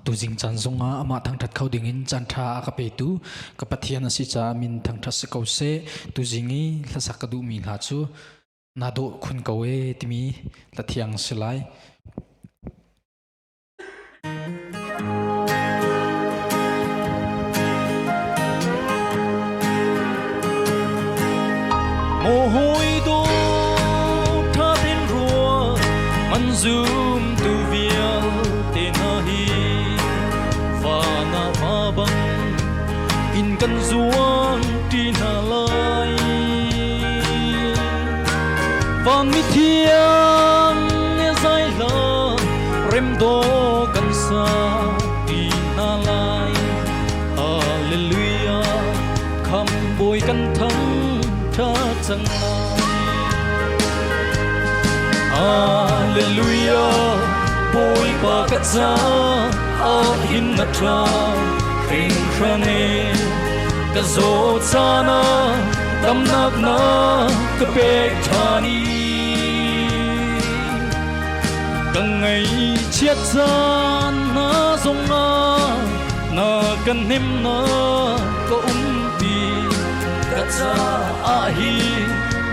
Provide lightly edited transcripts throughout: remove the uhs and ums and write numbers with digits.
tu jing chan zonga ama thang that khau ding in chan tha ka pe tu ka pathian asi cha min thang tha se kau se tu jingi la sakadu mi la chu na do khun kawe timi la thiang silai mồ hôi đổ tha bên rùa man zoom tu vial tên hi và na ma băng in căn zuan tin na lai và mi thiang nghe dài la rem do căn sa tin na lai hallelujah kham bồi căn thắng tha chẳng Hallelujah bồi ba cắt giá a hin na tra khin khane ka zo chana dam nak na ka pe thani ka ngai chiat chan na zong na kan nim na ko pi cắt giá a hi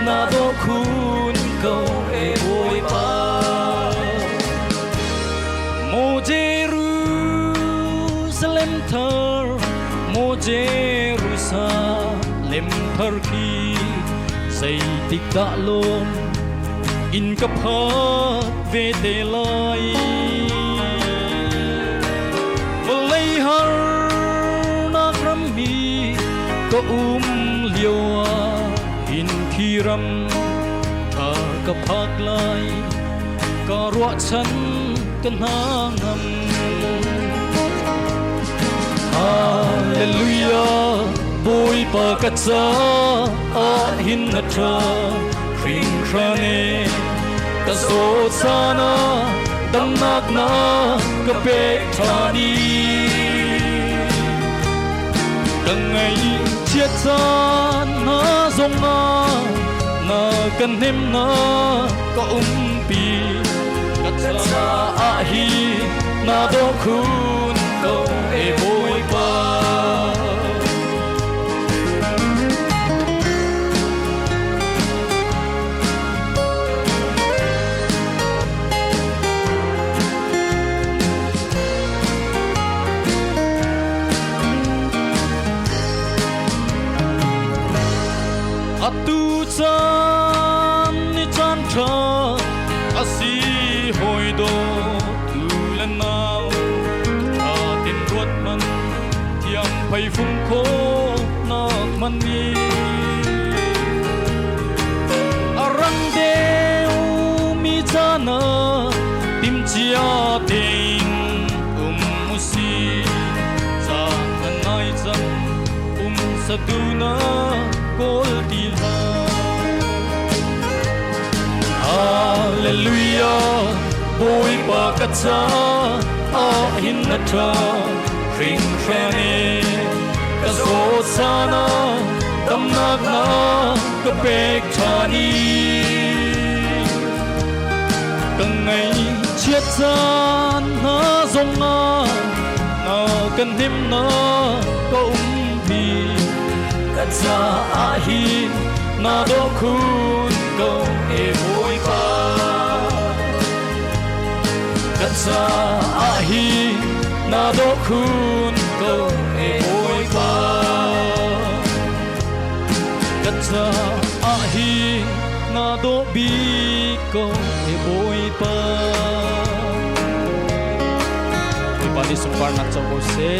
na do khun câu e bồi ba Mo Jerusalem thar Mo Jerusalem thar khi say tik da lom in ka phat ve te lai Valai har na kram mi ko liwa in khiram tha ka phak lai ka ruwa chan kan hangam Hallelujah bồi pa ka cha a hin na tra khin khane ka zo chana dam nak na ka pe thani ka ngai chiat chan na zong na kan hem na ka pi ka cha a hi na do khun ko e bồi ba atu chan ni chan tha asi hoi do tu len nau a tin ruat man thiam phai phung kho nak man ni arang deu mi chana tim chia ting musi sa nai chan saduna kol tila Hallelujah bồi ba cắt giá a hin na tra khin khane ka zo chana dam nak na ka pek thani ka ngai chiat chan na zong na kan him na ko pi ka cha a hi na do khun ko e bồi ba ka cha a hi na do khun ko e bồi ba ka cha a hi na do bi ko e bồi ba Ipani sumpar na chaw se